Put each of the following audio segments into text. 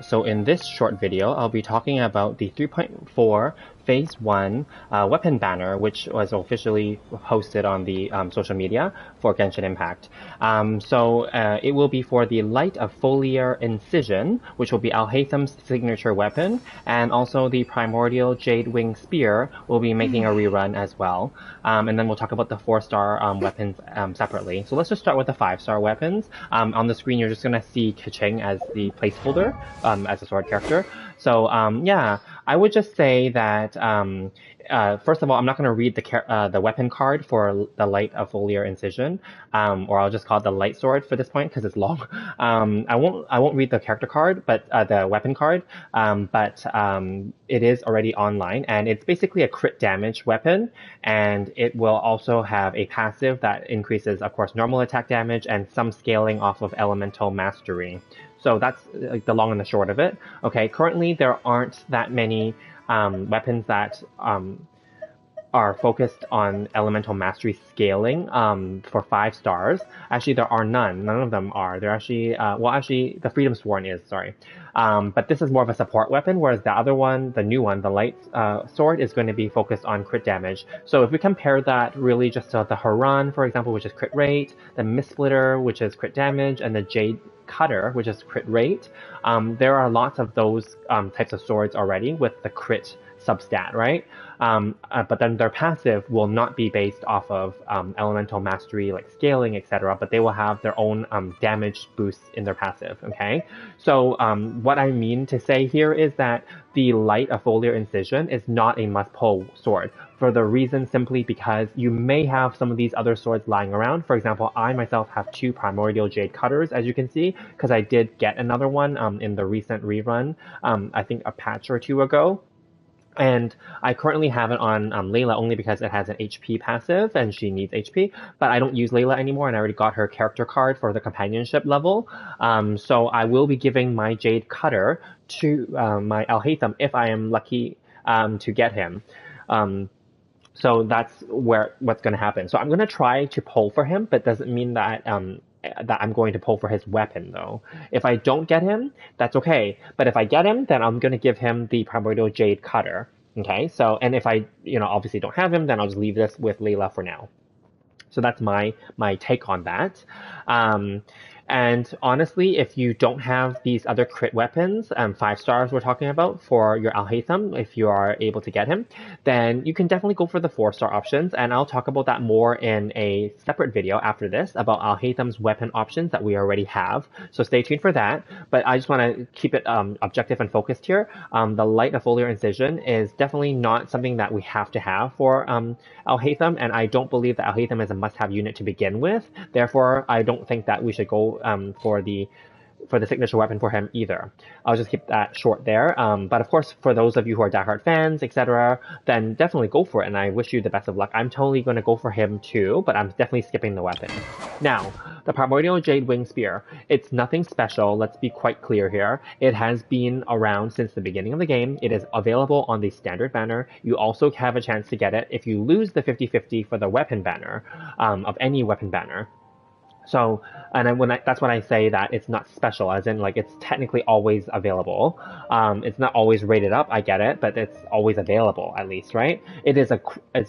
So in this short video, I'll be talking about the 3.4 Phase 1 weapon banner, which was officially posted on the social media for Genshin Impact. It will be for the Light of Foliar Incision, which will be Alhaitham's signature weapon, and also the Primordial Jade-Winged Spear will be making a rerun as well. And then we'll talk about the 4-star weapons separately. So let's just start with the 5-star weapons. On the screen, you're just going to see Keqing as the placeholder, as a sword character. So yeah, I would just say that first of all, I'm not going to read the weapon card for the Light of Foliar Incision, or I'll just call it the light sword for this point because it's long. I won't read the character card, but the weapon card. But it is already online, and it's basically a crit damage weapon, and it will also have a passive that increases, of course, normal attack damage and some scaling off of elemental mastery. So that's like the long and the short of it. Okay, currently there aren't that many weapons that are focused on elemental mastery scaling for 5 stars. Actually, there are none. None of them are. They're actually, actually, the Freedom Sworn is, sorry. But this is more of a support weapon, whereas the other one, the new one, the Light Sword, is going to be focused on crit damage. So if we compare that really just to the Haran, for example, which is crit rate, the Mist Splitter, which is crit damage, and the Jade Cutter, which is crit rate, there are lots of those types of swords already with the crit substat, right? But then their passive will not be based off of elemental mastery, like scaling, etc., but they will have their own damage boosts in their passive, okay? So what I mean to say here is that the Light of Foliar Incision is not a must-pull sword, for the reason simply because you may have some of these other swords lying around. For example, I myself have 2 Primordial Jade Cutters, as you can see, because I did get another one in the recent rerun, I think a patch or 2 ago. And I currently have it on Layla only because it has an HP passive and she needs HP, but I don't use Layla anymore and I already got her character card for the companionship level. So I will be giving my Jade Cutter to my Alhaitham if I am lucky to get him. So that's what's going to happen. So I'm going to try to pull for him, but doesn't mean that that I'm going to pull for his weapon, though. If I don't get him, that's okay. But if I get him, then I'm going to give him the Primordial Jade Cutter. Okay, so, and if I, obviously don't have him, then I'll just leave this with Layla for now. So that's my take on that. And honestly, if you don't have these other crit weapons, 5 stars we're talking about for your Alhaitham, if you are able to get him, then you can definitely go for the 4-star options. And I'll talk about that more in a separate video after this about Alhaitham's weapon options that we already have. So stay tuned for that. But I just want to keep it objective and focused here. The Light of Foliar Incision is definitely not something that we have to have for Alhaitham, and I don't believe that Alhaitham is a must-have unit to begin with. Therefore, I don't think that we should go for the signature weapon for him either. I'll just keep that short there. But of course, for those of you who are diehard fans, etc., then definitely go for it, and I wish you the best of luck. I'm totally going to go for him too, but I'm definitely skipping the weapon. Now, the Primordial Jade-Winged Spear. It's nothing special, let's be quite clear here. It has been around since the beginning of the game. It is available on the standard banner. You also have a chance to get it if you lose the 50-50 for the weapon banner, of any weapon banner. So, and then that's when I say that it's not special, as in like it's technically always available. It's not always rated up, I get it, but it's always available at least, right? It's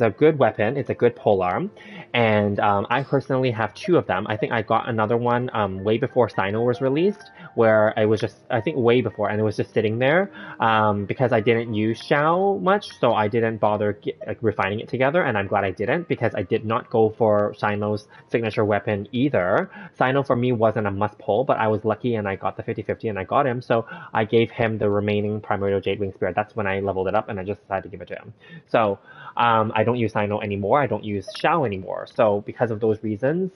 a good weapon, it's a good polearm, and I personally have 2 of them. I think I got another one way before Sino was released, where it was just, I think way before, and it was just sitting there because I didn't use xiao much, so I didn't bother refining it together, and I'm glad I didn't because I did not go for Sino's signature weapon either. Sino for me wasn't a must pull, but I was lucky and I got the 50-50 and I got him, so I gave him the remaining Primordial Jade-Winged Spear. That's when I leveled it up and I just decided to give it to him. So I don't use Sino anymore, I don't use xiao anymore. So because of those reasons,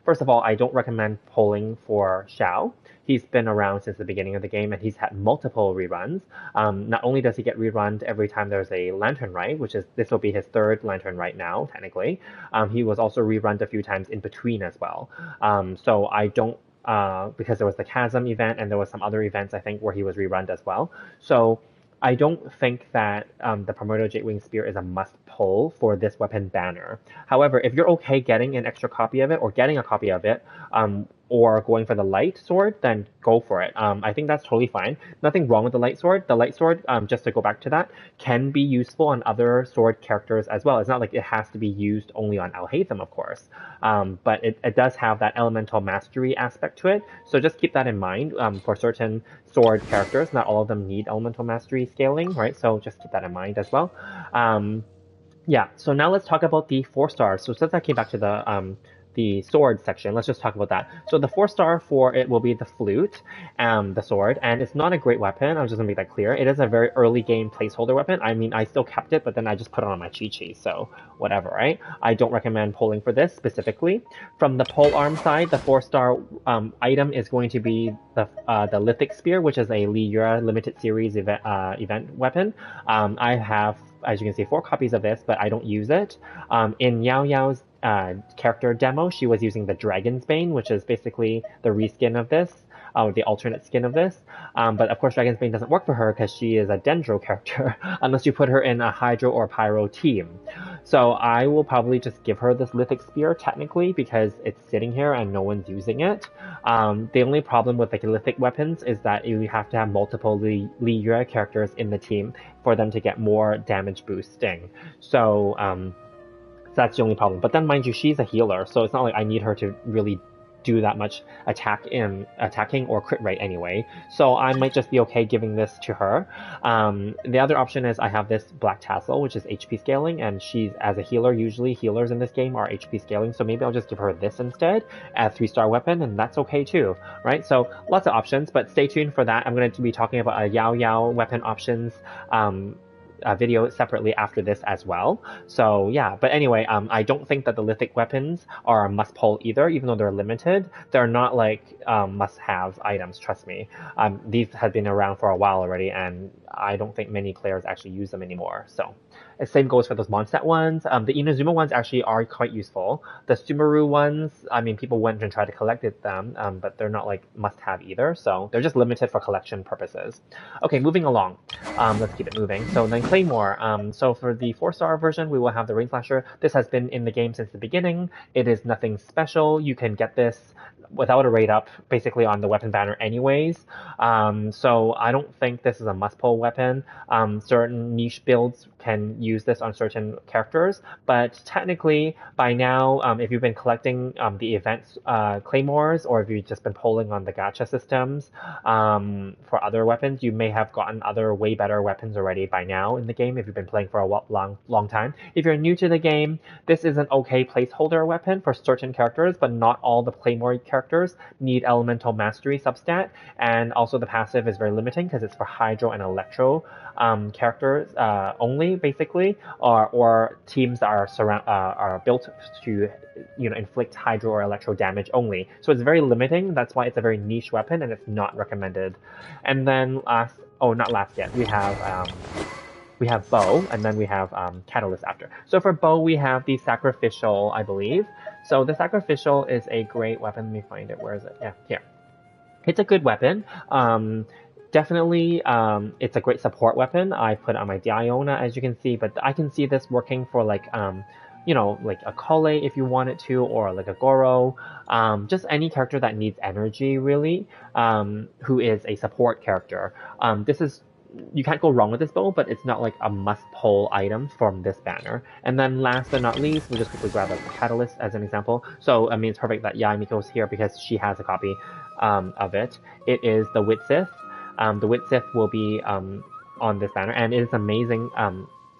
first of all, I don't recommend pulling for xiao. He's been around since the beginning of the game and he's had multiple reruns. Not only does he get rerun every time there's a Lantern Rite, this will be his 3rd Lantern Rite now, technically. He was also rerun a few times in between as well. So I don't, because there was the Chasm event and there was some other events, I think, where he was rerun as well. So I don't think that the Primordial Jade-Winged Spear is a must-pull for this weapon banner. However, if you're okay getting an extra copy of it or getting a copy of it, or going for the light sword, then go for it. I think that's totally fine. Nothing wrong with the light sword. The light sword, just to go back to that, can be useful on other sword characters as well. It's not like it has to be used only on Alhaitham, of course. But it does have that elemental mastery aspect to it. So just keep that in mind for certain sword characters. Not all of them need elemental mastery scaling, right? So just keep that in mind as well. Yeah, so now let's talk about the 4-star. So since I came back to the sword section, let's just talk about that. So the 4-star for it will be the flute, the sword, and it's not a great weapon. I'm just gonna make that clear. It is a very early game placeholder weapon. I mean, I still kept it, but then I just put it on my cheat sheet, so whatever, right? I don't recommend pulling for this specifically. From the polearm side, the 4-star item is going to be the lithic spear, which is a Liura limited series event weapon. I have, as you can see, 4 copies of this, but I don't use it. In Yaoyao's character demo, she was using the Dragon's Bane, which is basically the reskin of this, the alternate skin of this. But of course, Dragon's Bane doesn't work for her because she is a Dendro character, unless you put her in a Hydro or Pyro team. So I will probably just give her this Lithic Spear, technically, because it's sitting here and no one's using it. The only problem with like Lithic weapons is that you have to have multiple Liura characters in the team for them to get more damage boosting. So that's the only problem. But then, mind you, she's a healer, so it's not like I need her to really do that much attacking or crit rate anyway. So I might just be okay giving this to her. The other option is I have this Black Tassel, which is HP scaling, and she's, as a healer, usually healers in this game are HP scaling, so maybe I'll just give her this instead as 3-star weapon, and that's okay too, right? So lots of options, but stay tuned for that. I'm going to be talking about a yaoyao weapon options video separately after this as well. So yeah, but anyway, I don't think that the lithic weapons are a must pull either, even though they're limited. They're not like must-have items, trust me. These have been around for a while already, and I don't think many players actually use them anymore. So the same goes for those Mondstadt ones. The Inazuma ones actually are quite useful. The Sumeru ones, I mean, people went and tried to collect them, but they're not like must-have either, so they're just limited for collection purposes. Okay, moving along. Let's keep it moving. So then Claymore. So for the 4-star version, we will have the Rainslasher. This has been in the game since the beginning. It is nothing special. You can get this without a rate up, basically on the weapon banner anyways. So I don't think this is a must-pull weapon. Certain niche builds can use this on certain characters, but technically by now, if you've been collecting the events claymores, or if you've just been pulling on the gacha systems for other weapons, you may have gotten other way better weapons already by now in the game if you've been playing for a long time. If you're new to the game, this is an okay placeholder weapon for certain characters, but not all the claymore characters need elemental mastery substat, and also the passive is very limiting because it's for hydro and electro characters only, basically, or teams that are built to inflict hydro or electro damage only. So it's very limiting. That's why it's a very niche weapon and it's not recommended. And then not last yet, we have bow, and then we have catalyst after. So for bow, we have the sacrificial, I believe. So the sacrificial is a great weapon. Let me find it. Where is it? Yeah, here. It's a good weapon. Definitely, it's a great support weapon. I put it on my Diona, as you can see, but I can see this working for like like a Kale if you want it to, or like a Goro, just any character that needs energy, really, who is a support character. You can't go wrong with this bow, but it's not like a must-pull item from this banner. And then last but not least, we'll just quickly grab a catalyst as an example. So, I mean, it's perfect that Yae Miko's here because she has a copy of it. It is the widsith. The widsith will be on this banner, and it is amazing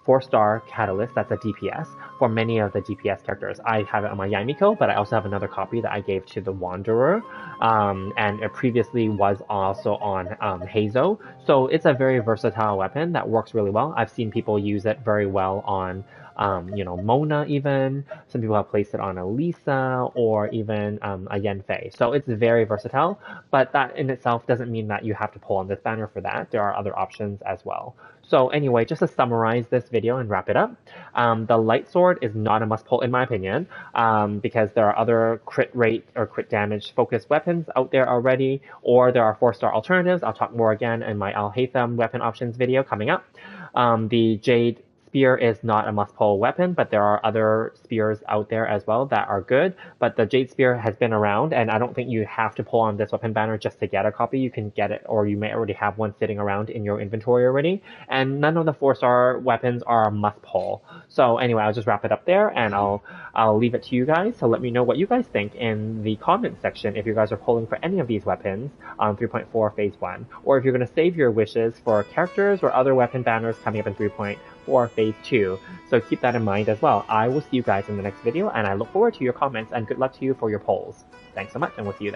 4-star catalyst. That's a DPS for many of the DPS characters. I have it on my Yaimiko, but I also have another copy that I gave to the Wanderer, and it previously was also on Heizo. So it's a very versatile weapon that works really well. I've seen people use it very well on Mona even. Some people have placed it on a Lisa or even a Yanfei. So it's very versatile, but that in itself doesn't mean that you have to pull on this banner for that. There are other options as well. So anyway, just to summarize this video and wrap it up, the light sword is not a must pull in my opinion, because there are other crit rate or crit damage focused weapons out there already, or there are 4-star alternatives. I'll talk more again in my alhaitham weapon options video coming up. The Jade Spear is not a must-pull weapon, but there are other spears out there as well that are good. But the Jade Spear has been around, and I don't think you have to pull on this weapon banner just to get a copy. You can get it, or you may already have one sitting around in your inventory already. And none of the 4-star weapons are a must-pull. So anyway, I'll just wrap it up there, and I'll leave it to you guys. So let me know what you guys think in the comment section if you guys are pulling for any of these weapons on 3.4 Phase 1, or if you're going to save your wishes for characters or other weapon banners coming up in 3.4 Phase 2. So keep that in mind as well. I will see you guys in the next video, and I look forward to your comments, and good luck to you for your polls. Thanks so much, and we'll see you then.